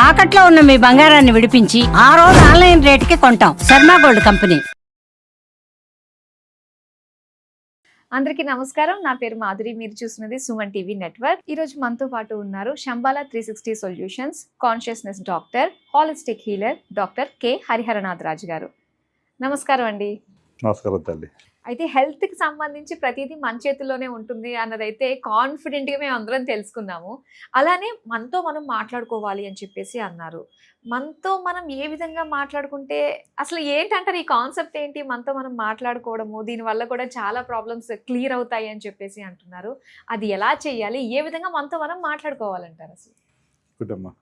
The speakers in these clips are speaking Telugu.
తాకట్లో ఉన్న మీ బంగారాన్ని విడిపించి ఆ రోజు ఆన్లైన్ రేటుకి కొంటాం. Sharma gold company. అందరికీ నమస్కారం. నా పేరు మాధురి. మీరు చూస్తున్నది సుమన్ టీవీ నెట్వర్క్. ఈ రోజు మనతో పాటు ఉన్నారు Shambala 360 solutions consciousness doctor, holistic healer doctor K Hariharanath Raju గారు. నమస్కారం అండి. నమస్కారం తల్లి. అయితే హెల్త్కి సంబంధించి ప్రతిదీ మన చేతుల్లోనే ఉంటుంది అన్నదైతే కాన్ఫిడెంట్గా మేము అందరం తెలుసుకున్నాము. అలానే మనతో మనం మాట్లాడుకోవాలి అని చెప్పేసి అన్నారు. మనతో మనం ఏ విధంగా మాట్లాడుకుంటే అసలు ఏంటంటారు, ఈ కాన్సెప్ట్ ఏంటి? మనతో మనం మాట్లాడుకోవడము, దీనివల్ల కూడా చాలా ప్రాబ్లమ్స్ క్లియర్ అవుతాయి అని చెప్పేసి అంటున్నారు. అది ఎలా చేయాలి, ఏ విధంగా మనతో మనం మాట్లాడుకోవాలంటారు అసలు? గుడ్డమ్మ,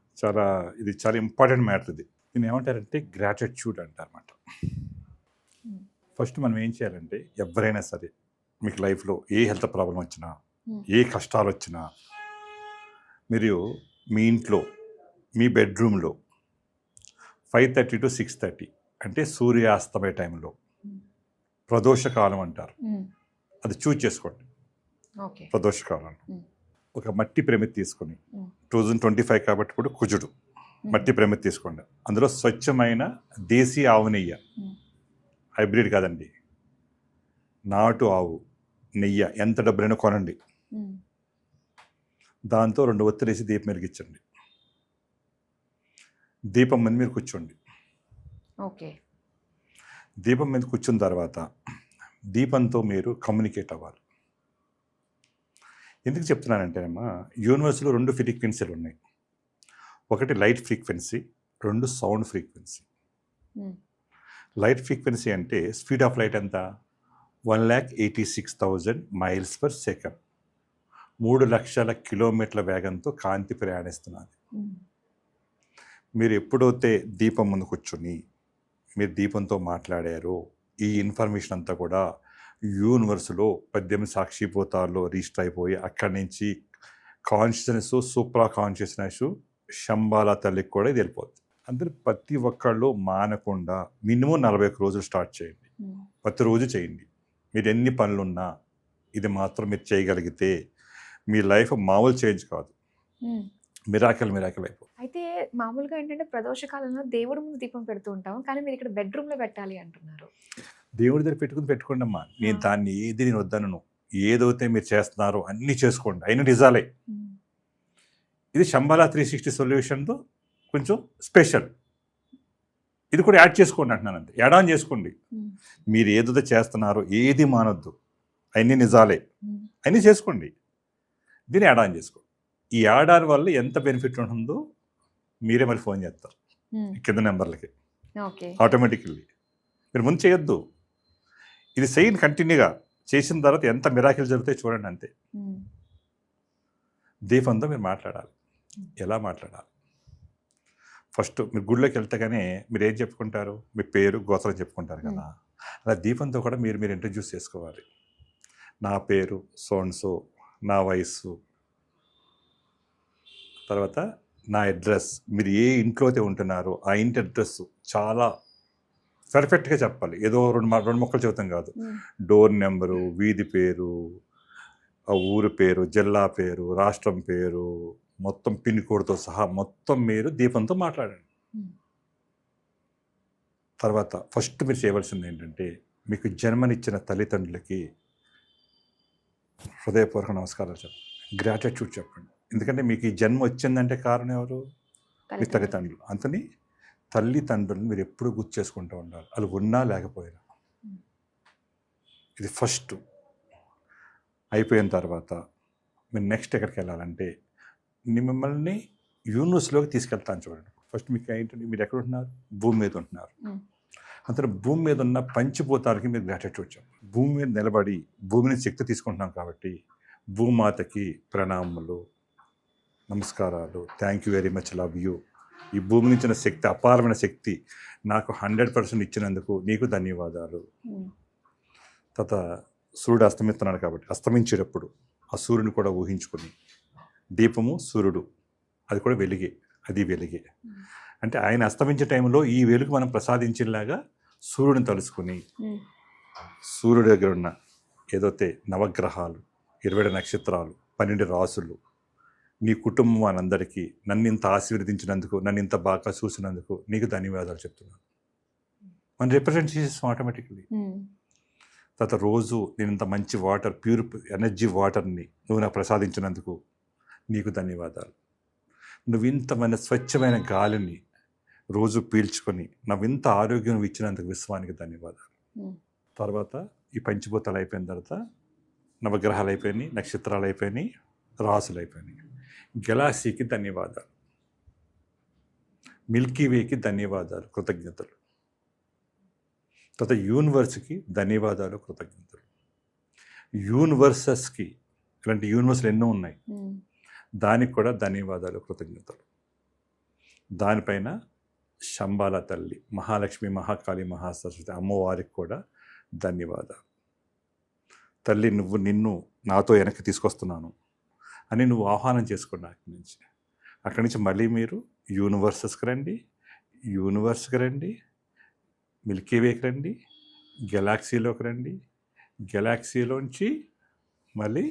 ఇది చాలా ఇంపార్టెంట్ మ్యాటర్. దీన్ని ఏమంటారంటే గ్రాటిట్యూడ్ అంటారన్నమాట. ఫస్ట్ మనం ఏం చేయాలంటే, ఎవరైనా సరే మీకు లైఫ్లో ఏ హెల్త్ ప్రాబ్లం వచ్చినా, ఏ కష్టాలు వచ్చినా, మీరు మీ ఇంట్లో మీ బెడ్రూమ్లో 5:30 to 6:30 అంటే సూర్యాస్తమయ టైంలో, ప్రదోషకాలం అంటారు, అది చూజ్ చేసుకోండి. ప్రదోషకాలం ఒక మట్టి ప్రమిది తీసుకొని, 2025 కాబట్టి ఇప్పుడు కుజుడు, మట్టి ప్రమిది తీసుకోండి. అందులో స్వచ్ఛమైన దేశీ ఆవు నెయ్యి, హైబ్రిడ్ కాదండి, నాటు ఆవు నెయ్యి, ఎంత డబ్బులైనా కొనండి. దాంతో 2 ఒత్తులేసి దీపం వెలిగించండి. దీపం మీద మీరు కూర్చోండి. దీపం మీద కూర్చున్న తర్వాత దీపంతో మీరు కమ్యూనికేట్ అవ్వాలి. ఎందుకు చెప్తున్నానంటేనమ్మా, యూనివర్స్లో 2 ఫ్రీక్వెన్సీలు ఉన్నాయి. ఒకటి light frequency, 2 sound frequency. Light frequency అంటే స్పీడ్ ఆఫ్ లైట్ ఎంత? 1,86,000 మైల్స్ పర్ సెకండ్, 3 లక్షల కిలోమీటర్ల వేగంతో కాంతి ప్రయాణిస్తున్నది. మీరు ఎప్పుడైతే దీపం ముందు కూర్చొని మీరు దీపంతో మాట్లాడారో, ఈ ఇన్ఫర్మేషన్ అంతా కూడా యూనివర్స్లో 18 సాక్షిభూతాల్లో రిజిస్టర్ అయిపోయి, అక్కడి నుంచి కాన్షియస్నెస్, సూప్రా కాన్షియస్నెస్, శంబాలా తల్లికి కూడా ఇది వెళ్ళిపోతుంది. అందరూ ప్రతి ఒక్కళ్ళు మానకుండా మినిమం 41 రోజులు స్టార్ట్ చేయండి. ప్రతిరోజు చేయండి. మీరు ఎన్ని పనులున్నా ఇది మాత్రం మీరు చేయగలిగితే మీ లైఫ్ మామూలు చేంజ్ కాదు, మిరాకిల్ అయిపోతుంది. అయితే మామూలుగా ఏంటంటే ప్రదోషకాలంలో దేవుడి ముందు దీపం పెడుతూ ఉంటాం, కానీ మీరు ఇక్కడ బెడ్రూమ్లో పెట్టాలి అంటున్నారు. దేవుడి దగ్గర పెట్టుకోండి అమ్మా. నేను దాన్ని నేను వద్దను. ఏదైతే మీరు చేస్తున్నారో అన్నీ చేసుకోండి, అయినా నిజాలే. ఇది శంబాలా 360 సొల్యూషన్తో కొంచెం స్పెషల్. ఇది కూడా యాడ్ చేసుకోండి అంటున్నాను, అంతే. యాడ్ ఆన్ చేసుకోండి. మీరు ఏదో చేస్తున్నారో ఏది మానొద్దు, అన్నీ నిజాలే, అన్నీ చేసుకోండి. దీన్ని యాడ్ ఆన్ చేసుకోండి. ఈ యాడ్ ఆన్ వల్ల ఎంత బెనిఫిట్ ఉంటుందో మీరే మళ్ళీ ఫోన్ చేస్తారు కింద నెంబర్లకి ఆటోమేటికల్లీ. మీరు ముందు చేయొద్దు, ఇది చేయండి కంటిన్యూగా. చేసిన తర్వాత ఎంత మిరాకిల్ జరుగుతాయి చూడండి, అంతే. దీపంతో మీరు మాట్లాడాలి. ఎలా మాట్లాడాలి? ఫస్ట్ మీరు గుడిలోకి వెళ్తేగానే మీరు ఏం చెప్పుకుంటారు? మీ పేరు, గోత్రం చెప్పుకుంటారు కదా. అలా దీపంతో కూడా మీరు ఇంట్రడ్యూస్ చేసుకోవాలి. నా పేరు సోన్సో, నా వయస్సు, తర్వాత నా అడ్రస్, మీరు ఏ ఇంట్లో అయితే ఉంటున్నారో ఆ ఇంటి అడ్రస్ చాలా పర్ఫెక్ట్గా చెప్పాలి. ఏదో రెండు మొక్కలు చెబుతాం కాదు. డోర్ నెంబరు, వీధి పేరు, ఆ ఊరు పేరు, జిల్లా పేరు, రాష్ట్రం పేరు, మొత్తం పిన్ కోడ్తో సహా మొత్తం మీరు దీపంతో మాట్లాడండి. తర్వాత ఫస్ట్ మీరు చేయవలసింది ఏంటంటే, మీకు జన్మనిచ్చిన తల్లిదండ్రులకి హృదయపూర్వక నమస్కారాలు చెప్పండి, గ్రాటిట్యూడ్ చెప్పండి. ఎందుకంటే మీకు ఈ జన్మ వచ్చిందంటే కారణం ఎవరు? మీ తల్లిదండ్రులు. అందుకని తల్లిదండ్రులను మీరు ఎప్పుడు గుర్తు చేసుకుంటూ ఉండాలి, వాళ్ళు ఉన్నా లేకపోయినా. ఇది ఫస్ట్. అయిపోయిన తర్వాత మీరు నెక్స్ట్ ఎక్కడికి వెళ్ళాలంటే, మిమ్మల్ని యూనివర్స్లోకి తీసుకెళ్తాను చూడండి. ఫస్ట్ మీకు ఏంటంటే, మీరు ఎక్కడ ఉంటున్నారు? భూమి మీద ఉంటున్నారు. అంతే. భూమి మీద ఉన్న పంచభూతాలకి మీరు గ్రాటిట్యూడ్ చెప్పండి. భూమి మీద నిలబడి భూమిని శక్తి తీసుకుంటున్నాం కాబట్టి భూమాతకి ప్రణామాలు, నమస్కారాలు, thank you very much, love you. ఈ భూమి నుంచి శక్తి, అపారమైన శక్తి నాకు 100% ఇచ్చినందుకు నీకు ధన్యవాదాలు. తర్వాత సూర్యుడు అస్తమిస్తున్నాడు కాబట్టి అస్తమించేటప్పుడు ఆ సూర్యుని కూడా ఊహించుకొని, దీపము సూర్యుడు, అది కూడా వెలిగే, అది వెలిగే. అంటే ఆయన అస్తమించే టైంలో ఈ వెలుగు మనం ప్రసాదించేలాగా సూర్యుడిని తలుసుకుని, సూర్యుడి దగ్గర ఉన్న ఏదైతే నవగ్రహాలు, 22 నక్షత్రాలు, 12 రాసులు, నీ కుటుంబం వాళ్ళందరికీ నన్ను ఇంత ఆశీర్వదించినందుకు, నన్ను ఇంత బాగా చూసినందుకు నీకు ధన్యవాదాలు చెప్తున్నాను. మనం రిప్రజెంట్ చేసేస్తాం ఆటోమేటిక్లీ. తర్వాత రోజు నేను ఇంత మంచి వాటర్, ప్యూర్ ఎనర్జీ వాటర్ని నువ్వు నాకు ప్రసాదించినందుకు నీకు ధన్యవాదాలు. నువ్వు ఇంతమైన స్వచ్ఛమైన గాలిని రోజు పీల్చుకొని నువ్వు ఇంత ఆరోగ్యం ఇచ్చినందుకు విశ్వానికి ధన్యవాదాలు. తర్వాత ఈ పంచభూతాలు అయిపోయిన తర్వాత నవగ్రహాలు అయిపోయినాయి, నక్షత్రాలు అయిపోయినాయి, రాసులు అయిపోయినాయి. గెలాక్సీకి ధన్యవాదాలు, మిల్కీ వేకి ధన్యవాదాలు, కృతజ్ఞతలు. తర్వాత యూనివర్స్కి ధన్యవాదాలు, కృతజ్ఞతలు. యూనివర్సెస్కి, ఇలాంటి యూనివర్స్లు ఎన్నో ఉన్నాయి, దానికి కూడా ధన్యవాదాలు, కృతజ్ఞతలు. దానిపైన శంబాల తల్లి, మహాలక్ష్మి, మహాకాళి, మహాసరస్వతి అమ్మవారికి కూడా ధన్యవాదాలు. తల్లి, నిన్ను నాతో వెనక్కి తీసుకొస్తున్నాను అని నువ్వు ఆహ్వానం చేసుకున్నా. అక్కడి నుంచి మళ్ళీ మీరు యూనివర్సెస్కి రండి, యూనివర్స్కి రండి, మిల్కీవేకి రండి, గెలాక్సీలోకి రండి, గెలాక్సీలోంచి మళ్ళీ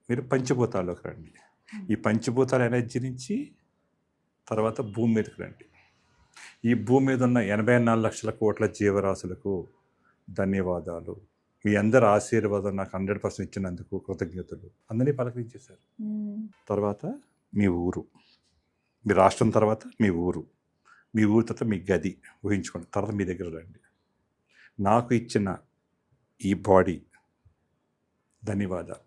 మీరు పంచభూతాల్లోకి రండి. ఈ పంచభూతాల ఎనర్జీ నుంచి తర్వాత భూమి మీదకి రండి. ఈ భూమి మీద ఉన్న 84 లక్షల కోట్ల జీవరాశులకు ధన్యవాదాలు. మీ అందరి ఆశీర్వాదం నాకు 100% ఇచ్చినందుకు కృతజ్ఞతలు. అందరినీ పలకరించేశారు. తర్వాత మీ ఊరు, మీ రాష్ట్రం తర్వాత మీ ఊరు, మీ ఊరు తర్వాత మీ గది ఊహించుకోండి. తర్వాత మీ దగ్గర రండి. నాకు ఇచ్చిన ఈ బాడీ ధన్యవాదాలు.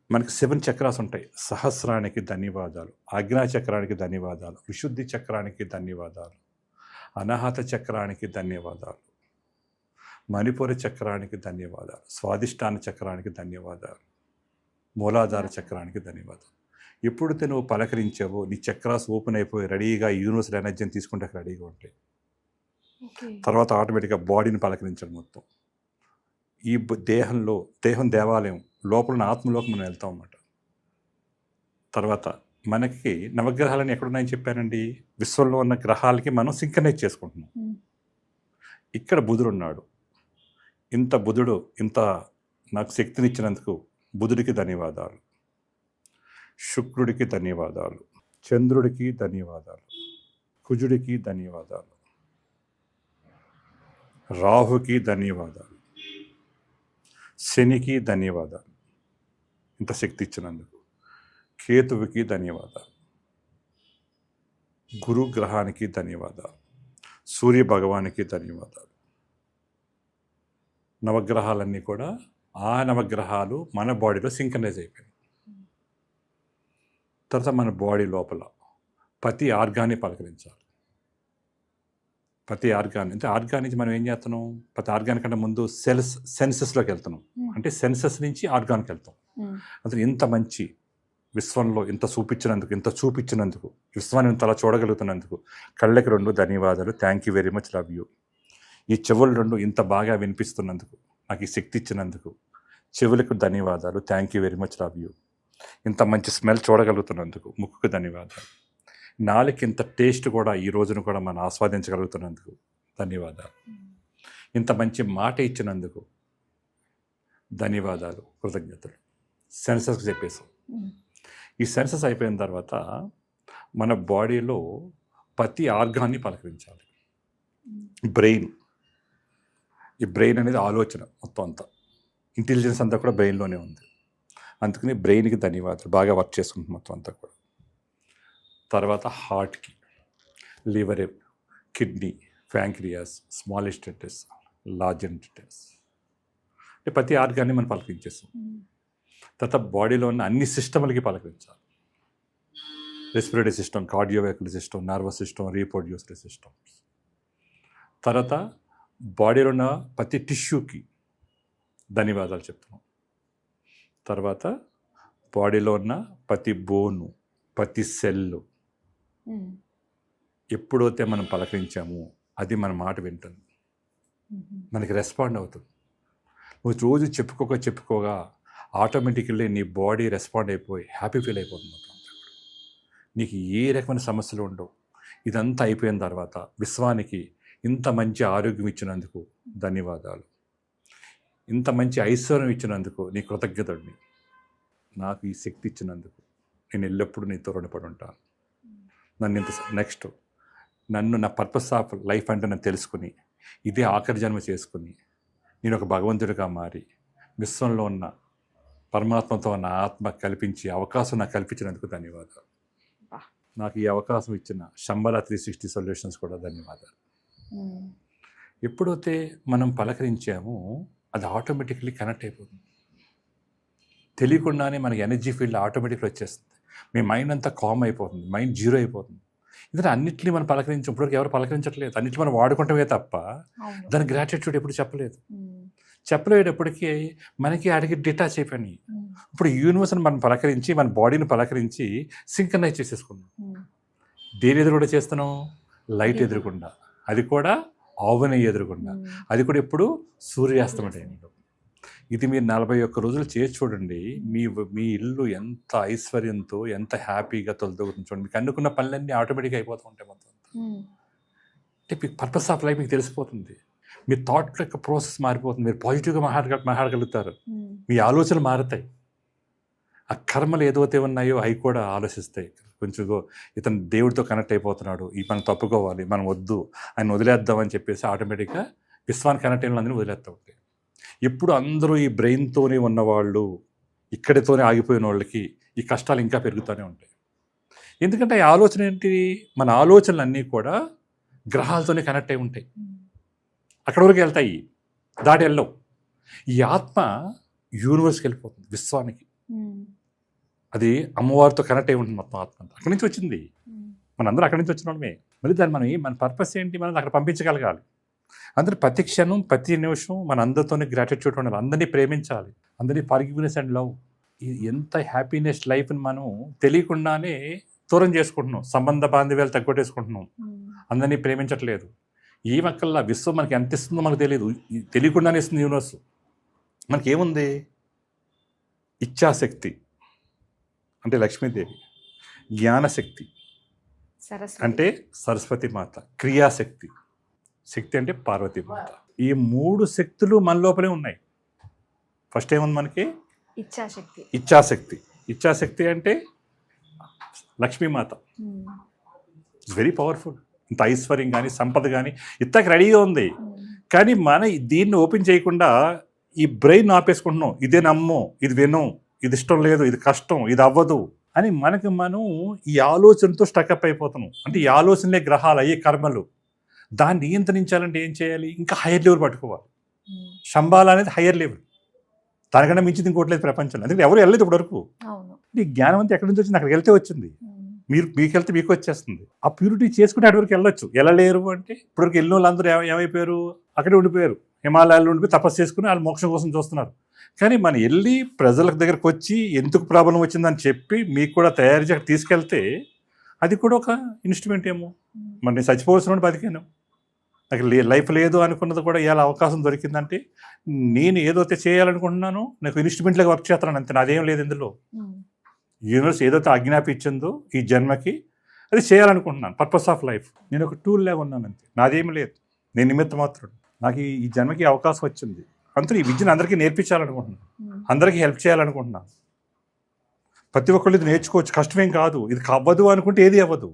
మనకి 7 చక్రాస్ ఉంటాయి. సహస్రానికి ధన్యవాదాలు, ఆజ్ఞా చక్రానికి ధన్యవాదాలు, విశుద్ధి చక్రానికి ధన్యవాదాలు, అనాహత చక్రానికి ధన్యవాదాలు, మణిపూర చక్రానికి ధన్యవాదాలు, స్వాదిష్టాన చక్రానికి ధన్యవాదాలు, మూలాధార చక్రానికి ధన్యవాదాలు. ఎప్పుడైతే నువ్వు పలకరించావో నీ చక్రాస్ ఓపెన్ అయిపోయి రెడీగా యూనివర్సల్ ఎనర్జీని తీసుకుంటే రెడీగా ఉంటాయి. తర్వాత ఆటోమేటిక్గా బాడీని పలకరించడం మొత్తం. ఈ దేహం దేవాలయం లోపల ఉన్న ఆత్మలోకి మనం వెళ్తాం అన్నమాట. తర్వాత మనకి నవగ్రహాలని ఎక్కడున్నాయని చెప్పానండి, విశ్వంలో ఉన్న గ్రహాలకి మనం సింక్రనైజ్ చేసుకుంటున్నాం. ఇక్కడ బుధుడు ఉన్నాడు. ఇంత బుధుడు ఇంత నాకు శక్తినిచ్చినందుకు బుధుడికి ధన్యవాదాలు, శుక్రుడికి ధన్యవాదాలు, చంద్రుడికి ధన్యవాదాలు, కుజుడికి ధన్యవాదాలు, రాహుకి ధన్యవాదాలు, శనికి ధన్యవాదాలు ఇంత శక్తి ఇచ్చినందుకు, కేతువుకి ధన్యవాదాలు, గురు గ్రహానికి ధన్యవాదాలు, సూర్య భగవానికి ధన్యవాదాలు. నవగ్రహాలన్నీ కూడా ఆ నవగ్రహాలు మన బాడీలో సింక్రనైజ్ అయిపోయాయి. తర్వాత మన బాడీ లోపల ప్రతి ఆర్గాన్ని పలకరించాలి. ప్రతి ఆర్గాన్ అంటే ఆర్గాన్ నుంచి మనం ఏం చేస్తున్నాం, ప్రతి ఆర్గాన్ కంటే ముందు సెన్సెస్లోకి వెళ్తున్నాం. అంటే సెన్సెస్ నుంచి ఆర్గాన్కి వెళ్తాం. అసలు ఇంత మంచి విశ్వంలో ఇంత చూపించినందుకు విశ్వాన్ని ఇంత అలా చూడగలుగుతున్నందుకు కళ్ళకి 2 ధన్యవాదాలు, thank you very much, love you. ఈ చెవులు 2 ఇంత బాగా వినిపిస్తున్నందుకు, నాకు ఈ శక్తి ఇచ్చినందుకు చెవులకు ధన్యవాదాలు, thank you very much, love you. ఇంత మంచి స్మెల్ చూడగలుగుతున్నందుకు ముక్కుకు ధన్యవాదాలు. నాలుగు ఇంత టేస్ట్ కూడా ఈ రోజును కూడా మనం ఆస్వాదించగలుగుతున్నందుకు ధన్యవాదాలు. ఇంత మంచి మాట ఇచ్చినందుకు ధన్యవాదాలు, కృతజ్ఞతలు. సెన్సెస్కి చెప్పేసాం. ఈ సెన్సెస్ అయిపోయిన తర్వాత మన బాడీలో ప్రతి ఆర్గాన్ని పలకరించాలి. ఈ బ్రెయిన్ అనేది ఆలోచన మొత్తం అంతా, ఇంటెలిజెన్స్ అంతా కూడా బ్రెయిన్లోనే ఉంది. అందుకని బ్రెయిన్కి ధన్యవాదాలు, బాగా వర్క్ చేసుకుంటుంది మొత్తం అంతా కూడా. తర్వాత హార్ట్కి, liver, kidney, pancreas, small intestine, large intestine, అంటే ప్రతి ఆర్గాన్ని మనం పలకరించేస్తాం. తర్వాత బాడీలో ఉన్న అన్ని సిస్టమ్లకి పలకరించాలి. Respiratory system, cardiovascular system, nervous system, reproductive systems. తర్వాత బాడీలో ఉన్న ప్రతి టిష్యూకి ధన్యవాదాలు చెప్తున్నాం. తర్వాత బాడీలో ఉన్న ప్రతి బోను, ప్రతి సెల్లు ఎప్పుడైతే మనం పలకరించామో అది మన మాట వింటుంది, మనకి రెస్పాండ్ అవుతుంది. నువ్వు రోజు చెప్పుకోగా ఆటోమేటిక్లీ నీ బాడీ రెస్పాండ్ అయిపోయి హ్యాపీ ఫీల్ అయిపోతుంది. నీకు ఏ రకమైన సమస్యలు ఉండవు. ఇదంతా అయిపోయిన తర్వాత విశ్వానికి ఇంత మంచి ఆరోగ్యం ఇచ్చినందుకు ధన్యవాదాలు, ఇంత మంచి ఐశ్వర్యం ఇచ్చినందుకు నీ కృతజ్ఞతని, నాకు ఈ శక్తి ఇచ్చినందుకు నేను ఎల్లప్పుడూ నీతో రుణపడి ఉంటాను. నన్ను ఇంత నెక్స్ట్ నన్ను నా పర్పస్ ఆఫ్ లైఫ్ అంటే నేను తెలుసుకుని ఇదే ఆఖరి జన్మ చేసుకుని నేను ఒక భగవంతుడిగా మారి విశ్వంలో ఉన్న పరమాత్మతో ఉన్న ఆత్మ కల్పించి అవకాశం నాకు కల్పించినందుకు ధన్యవాదాలు. నాకు ఈ అవకాశం ఇచ్చిన శంబల 360 సొల్యూషన్స్ కూడా ధన్యవాదాలు. ఎప్పుడైతే మనం పలకరించామో అది ఆటోమేటిక్లీ కనెక్ట్ అయిపోతుంది. తెలియకుండానే మనకి ఎనర్జీ ఫీల్డ్ ఆటోమేటిక్గా వచ్చేస్తుంది. మీ మైండ్ అంతా కామ్ అయిపోతుంది, మైండ్ జీరో అయిపోతుంది. ఎందుకంటే అన్నింటినీ మనం ఇప్పటివరకు ఎవరు పలకరించట్లేదు. అన్నింటినీ మనం వాడుకుంటామే తప్ప దాని గ్రాటిట్యూడ్ ఎప్పుడు చెప్పలేటప్పటికీ మనకి ఆడికి డిటాచ్ అయిపోయినాయి. ఇప్పుడు యూనివర్స్ని మనం పలకరించి మన బాడీని పలకరించి సింక్రనైజ్ చేసేసుకున్నాం. దేని ఎదురుగుండా చేస్తున్నాం? లైట్ ఎదురుకుండా, అది కూడా ఆవుని ఎదురుకుండా, అది కూడా ఇప్పుడు సూర్యాస్తమయ టైంలో. ఇది మీరు 41 రోజులు చేసి చూడండి. మీ ఇల్లు ఎంత ఐశ్వర్యంతో ఎంత హ్యాపీగా తొలతూగుతుంది చూడండి. మీకు అనుకున్న పనులన్నీ ఆటోమేటిక్గా అయిపోతూ ఉంటాయి మొత్తం. అంటే మీకు పర్పస్ ఆఫ్ లైఫ్ మీకు తెలిసిపోతుంది. మీ థాట్ యొక్క ప్రాసెస్ మారిపోతుంది. మీరు పాజిటివ్గా మాట్లాడగలుగుతారు. మీ ఆలోచనలు మారుతాయి. ఆ కర్మలు ఏదైతే ఉన్నాయో అవి కూడా ఆలోచిస్తాయి. కొంచెం ఇతను దేవుడితో కనెక్ట్ అయిపోతున్నాడు, ఈ మనం తప్పుకోవాలి, మనం వద్దు, ఆయన వదిలేద్దామని చెప్పేసి ఆటోమేటిక్గా విశ్వానికి కనెక్ట్ అయిన అందరినీ వదిలేస్తూ ఉంటాయి. ఎప్పుడు అందరూ ఈ బ్రెయిన్తోనే ఉన్నవాళ్ళు, ఇక్కడితోనే ఆగిపోయిన వాళ్ళకి ఈ కష్టాలు ఇంకా పెరుగుతూనే ఉంటాయి. ఎందుకంటే ఈ ఆలోచన ఏంటి? మన ఆలోచనలు కూడా గ్రహాలతోనే కనెక్ట్ అయి ఉంటాయి. అక్కడి వరకు వెళ్తాయి, దాటి వెళ్ళవు. ఈ ఆత్మ యూనివర్స్కి వెళ్ళిపోతుంది, విశ్వానికి. అది అమ్మవారితో కనెక్ట్ అయి ఉంటుంది మొత్తం ఆత్మ. అక్కడి నుంచి వచ్చింది, మనందరూ అక్కడి నుంచి వచ్చిన వాళ్ళమే. మళ్ళీ దాన్ని మన పర్పస్ ఏంటి? మనం అక్కడ పంపించగలగాలి. అందరూ ప్రతి క్షణం ప్రతి నిమిషం మన అందరితోనే గ్రాటిట్యూడ్ ఉండాలి, అందరినీ ప్రేమించాలి, అందరినీ ఫర్గివ్నెస్ అండ్ లవ్. ఎంత హ్యాపీనెస్ లైఫ్ని మనం తెలియకుండానే దూరం చేసుకుంటున్నాం, సంబంధ బాంధవ్యాలు తగ్గొట్టేసుకుంటున్నాం, అందరినీ ప్రేమించట్లేదు. ఈ మక్కల్లా విశ్వం మనకి ఎంత ఇస్తుందో మనకు తెలియదు, తెలియకుండానే ఇస్తుంది యూనివర్స్. మనకేముంది? ఇచ్ఛాశక్తి అంటే లక్ష్మీదేవి, జ్ఞానశక్తి అంటే సరస్వతి మాత, క్రియాశక్తి శక్తి అంటే పార్వతీ మాత. ఈ 3 శక్తులు మన లోపలే ఉన్నాయి. ఫస్ట్ ఏముంది మనకి? ఇచ్ఛాశక్తి అంటే లక్ష్మీమాత. It's very powerful. ఇంత ఐశ్వర్యం కానీ సంపద కానీ ఇంతకు రెడీగా ఉంది, కానీ మన దీన్ని ఓపెన్ చేయకుండా ఈ బ్రెయిన్ ఆపేసుకుంటున్నాం. ఇదే నమ్మో, ఇది వినం, ఇది ఇష్టం లేదు, ఇది కష్టం, ఇది అవ్వదు అని మనం ఈ ఆలోచనతో స్టకప్ అయిపోతున్నాం. అంటే ఈ ఆలోచనలే గ్రహాలు, అయ్యే కర్మలు. దాన్ని నియంత్రించాలంటే ఏం చేయాలి? ఇంకా హైయర్ లెవెల్ పట్టుకోవాలి. శంబాల అనేది హైయర్ లెవెల్, దానికన్నా మించింది ఇంకోటి లేదు ప్రపంచంలో. అందుకే ఎవరు వెళ్ళలేదు ఇప్పటి వరకు. ఈ జ్ఞానం అంతా ఎక్కడి నుంచి వచ్చింది? అక్కడికి వెళ్తే వచ్చింది. మీకు వెళ్తే మీకు వచ్చేస్తుంది. ఆ ప్యూరిటీ చేసుకుంటే అటు వరకు వెళ్ళొచ్చు. వెళ్ళలేరు అంటే ఇప్పటివరకు వెళ్ళిన వాళ్ళందరూ ఏమైపోయారు? అక్కడే ఉండిపోయారు. హిమాలయాల్లో ఉండిపోయి తపస్సు చేసుకుని వాళ్ళు మోక్షం కోసం చూస్తున్నారు. కానీ మనం వెళ్ళి ప్రజల దగ్గరకు వచ్చి ఎందుకు ప్రాబ్లం వచ్చిందని చెప్పి మీకు కూడా తయారు చేసి తీసుకెళ్తే అది కూడా ఒక ఇన్స్ట్రుమెంట్ ఏమో. మరి నేను చచ్చిపోవాల్సిన బతికాను, నాకు లైఫ్ లేదు అనుకున్నది కూడా ఇవాళ అవకాశం దొరికిందంటే నేను ఏదైతే చేయాలనుకుంటున్నానో నాకు ఇన్స్ట్రుమెంట్లుగా వర్క్ చేస్తున్నాను అంతే. నాదేం లేదు ఇందులో. యూనివర్స్ ఏదైతే ఆజ్ఞాపించిందో ఈ జన్మకి అది చేయాలనుకుంటున్నాను. పర్పస్ ఆఫ్ లైఫ్ నేను ఒక టూల్ లాగా ఉన్నాను అంతే. నాదేమీ లేదు, నేను నిమిత్త మాత్రుడు. నాకు ఈ జన్మకి అవకాశం వచ్చింది అంతే. ఈ విద్యను అందరికీ నేర్పించాలనుకుంటున్నాను, అందరికీ హెల్ప్ చేయాలనుకుంటున్నాను. ప్రతి ఒక్కళ్ళు ఇది నేర్చుకోవచ్చు, కష్టమేం కాదు. ఇది అవ్వదు అనుకుంటే ఏది అవ్వదు.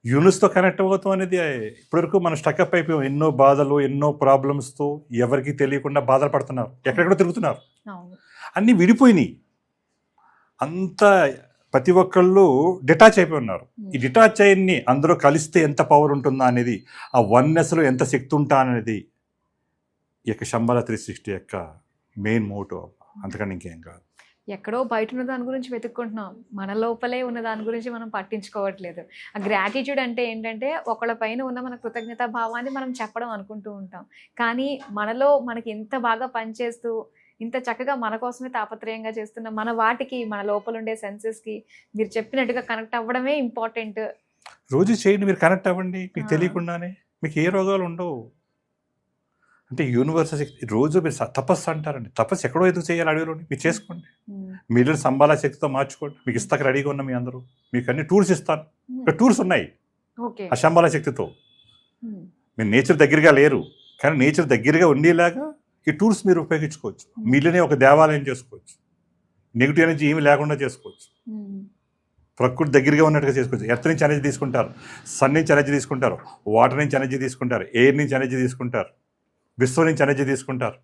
యూనివర్స్తో కనెక్ట్ అవుతాం అనేది ఇప్పటివరకు మనం స్టకప్ అయిపోయాం. ఎన్నో బాధలు, ఎన్నో ప్రాబ్లమ్స్తో ఎవరికి తెలియకుండా బాధలు పడుతున్నారు, ఎక్కడెక్కడో తిరుగుతున్నారు. అన్నీ విడిపోయినాయి. అంతా ప్రతి ఒక్కళ్ళు డిటాచ్ అయిపోయి ఉన్నారు. ఈ డిటాచ్ అయ్యి అందరూ కలిస్తే ఎంత పవర్ ఉంటుందా అనేది, ఆ వన్నెస్లో ఎంత శక్తి ఉంటా అనేది ఈ యొక్క శంబల 360 యొక్క మెయిన్ మోటో. అంతకన్నా ఇంకేం కాదు. ఎక్కడో బయట ఉన్న దాని గురించి వెతుక్కుంటున్నాం, మన లోపలే ఉన్న దాని గురించి మనం పట్టించుకోవట్లేదు. ఆ గ్రాటిట్యూడ్ అంటే ఏంటంటే ఒకళ్ళ పైన ఉన్న మన కృతజ్ఞతా భావాన్ని మనం చెప్పడం అనుకుంటూ ఉంటాం. కానీ మనలో మనకి ఇంత బాగా పనిచేస్తూ ఇంత చక్కగా మన కోసమే తాపత్రయంగా చేస్తున్న మన వాటికి, మన లోపల ఉండే సెన్సెస్కి మీరు చెప్పినట్టుగా కనెక్ట్ అవ్వడమే ఇంపార్టెంట్. రోజు చేయండి, మీరు కనెక్ట్ అవ్వండి. మీకు తెలియకుండానే మీకు ఏ రోగాలు ఉండవు. అంటే యూనివర్స్ రోజు మీరు తపస్సు అంటారండి. తపస్సు ఎక్కడో ఎందుకు చేయాలి? అడవిలోని మీరు చేసుకోండి. మీరు సంబాల శక్తితో మార్చుకోండి. మీకు ఇస్తాక రెడీగా ఉన్న మీ అందరూ మీకు అన్ని టూర్స్ ఇస్తాను. ఇక్కడ టూర్స్ ఉన్నాయి ఆ శంబాల శక్తితో. మీరు నేచర్ దగ్గరగా లేరు, కానీ నేచర్ దగ్గరగా ఉండేలాగా ఈ టూర్స్ మీరు ఉపయోగించుకోవచ్చు. మీలోనే ఒక దేవాలయం చేసుకోవచ్చు. నెగిటివ్ ఎనర్జీ ఏమి లేకుండా చేసుకోవచ్చు. ప్రకృతి దగ్గరగా ఉన్నట్టుగా చేసుకోవచ్చు. ఎర్త్ నుంచి ఎనర్జీ తీసుకుంటారు, సన్ నుంచి ఎనర్జీ తీసుకుంటారు, వాటర్ నుంచి ఎనర్జీ తీసుకుంటారు, ఎయిర్ నుంచి ఎనర్జీ తీసుకుంటారు, విశ్వం నుంచి ఎనర్జీ తీసుకుంటారు,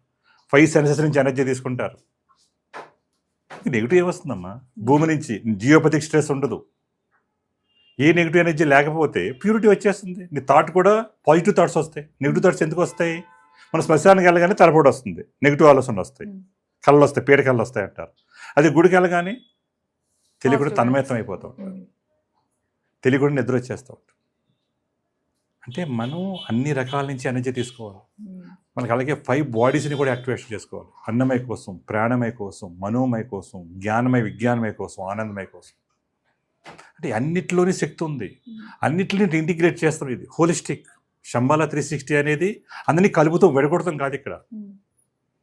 5 సెన్సెస్ నుంచి ఎనర్జీ తీసుకుంటారు. నెగిటివ్ ఏమొస్తుందమ్మా? భూమి నుంచి జియోపతిక్ స్ట్రెస్ ఉండదు. ఏ నెగిటివ్ ఎనర్జీ లేకపోతే ప్యూరిటీ వచ్చేస్తుంది. నీ థాట్ కూడా పాజిటివ్ థాట్స్ వస్తాయి. నెగిటివ్ థాట్స్ ఎందుకు వస్తాయి? మన శ్మశానానికి వెళ్ళగానే తలపోటు వస్తుంది, నెగిటివ్ ఆలోచనలు వస్తాయి, కళ్ళు వస్తాయి, పీడ కళ్ళు వస్తాయి అంటారు. అది గుడికి వెళ్ళగానే తెలియకుండా తన్మయత్వం అయిపోతూ ఉంటారు, తెలియకుండా నిద్ర వచ్చేస్తూ ఉంటారు. అంటే మనం అన్ని రకాల నుంచి ఎనర్జీ తీసుకోవాలి. మనకి అలాగే 5 బాడీస్ని కూడా యాక్టివేషన్ చేసుకోవాలి. అన్నమయ కోసం, ప్రాణమయ కోసం, మనోమయ కోసం, జ్ఞానమయ, విజ్ఞానమయ కోసం, ఆనందమయ కోసం. అంటే అన్నిట్లోని శక్తి ఉంది, అన్నిటిని ఇంటిగ్రేట్ చేస్తాం. ఇది హోలిస్టిక్ శంబాలా 360 అనేది అందరినీ కలుపుతూ విడగొడతాం కాదు. ఇక్కడ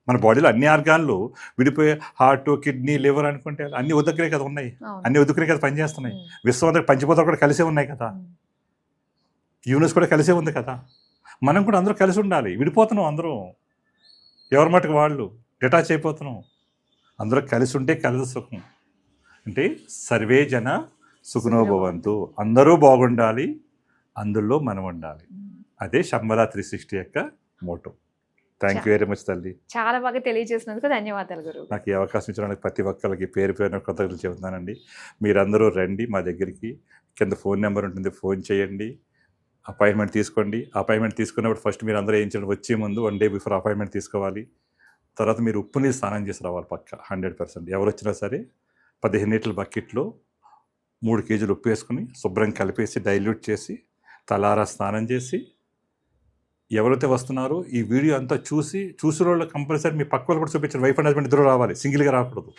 మన బాడీలో అన్ని ఆర్గాన్లు విడిపోయే హార్ట్, కిడ్నీ, లివర్ అనుకుంటే అన్ని ఉదకరే కదా ఉన్నాయి, అన్ని ఉదకరే కదా పనిచేస్తున్నాయి. విశ్వం అంతా పంచిపోతా కూడా కలిసే ఉన్నాయి కదా, యూనివర్స్ కూడా కలిసే ఉంది కదా. మనం కూడా అందరూ కలిసి ఉండాలి. విడిపోతున్నాం అందరూ, ఎవరి మటుకు వాళ్ళు డిటాచ్ అయిపోతున్నాం. అందరూ కలిసి ఉంటే కలిసి సుఖం. అంటే సర్వే జన సుఖనో భవంతు, అందరూ బాగుండాలి, అందులో మనం ఉండాలి. అదే శంబాలా 360 యొక్క motto. Thank you very much తల్లి. చాలా బాగా తెలియజేసినందుకు ధన్యవాదాలు గురువు. నాకు ఈ అవకాశం ఇచ్చడానికి ప్రతి ఒక్కరికి పేరు పేరున కృతజ్ఞతలు చెబుతున్నానండి. మీరందరూ రండి మా దగ్గరికి. కింద ఫోన్ నెంబర్ ఉంటుంది, ఫోన్ చేయండి, అపాయింట్మెంట్ తీసుకోండి. అపాయింట్మెంట్ తీసుకున్నప్పుడు ఫస్ట్ మీరు అందరూ ఏం చేయండి, వచ్చే ముందు 1 డే బిఫోర్ అపాయింట్మెంట్ తీసుకోవాలి. తర్వాత మీరు ఉప్పు నీరు స్నానం చేసి రావాలి పక్క 100%. ఎవరు వచ్చినా సరే 15 లీటర్ల బకెట్లో 3 కేజీలు ఉప్పు వేసుకుని శుభ్రం కలిపేసి డైల్యూట్ చేసి తలారా స్నానం చేసి, ఎవరైతే వస్తున్నారో ఈ వీడియో అంతా చూసిన వాళ్ళు కంపల్సరీ మీ పక్క వాళ్ళు కూడా చూపించారు. వైఫ్ అండ్ హస్బెండ్ ఇద్దరు రావాలి, సింగిల్గా రాకూడదు.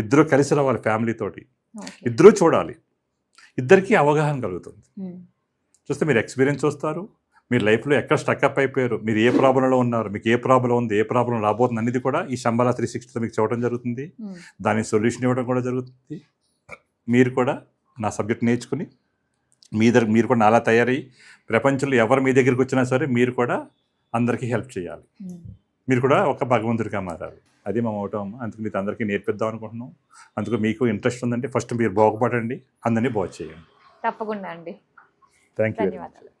ఇద్దరు కలిసి రావాలి, ఫ్యామిలీతోటి ఇద్దరూ చూడాలి. ఇద్దరికీ అవగాహన కలుగుతుంది. చూస్తే మీరు ఎక్స్పీరియన్స్ వస్తారు. మీరు లైఫ్లో ఎక్కడ స్టక్అప్ అయిపోయారు, మీరు ఏ ప్రాబ్లంలో ఉన్నారు, మీకు ఏ ప్రాబ్లం ఉంది, ఏ ప్రాబ్లం రాబోతుంది అనేది కూడా ఈ శంబాలా 360 మీకు చూడటం జరుగుతుంది. దానికి సొల్యూషన్ ఇవ్వడం కూడా జరుగుతుంది. మీరు కూడా నా సబ్జెక్ట్ నేర్చుకుని మీరు కూడా అలా తయారయ్యి ప్రపంచంలో ఎవరు మీ దగ్గరికి వచ్చినా సరే మీరు కూడా అందరికీ హెల్ప్ చేయాలి. మీరు కూడా ఒక భగవంతుడిగా మారాలి. అది మా మోటో అమ్మ. అందుకు మీకు అందరికీ నేర్పిద్దాం అనుకుంటున్నాం. అందుకు మీకు ఇంట్రెస్ట్ ఉందంటే ఫస్ట్ మీరు బాగుపడండి, అందరినీ బాగు చేయండి. తప్పకుండా అండి. Thank you. ధన్యవాదాలు.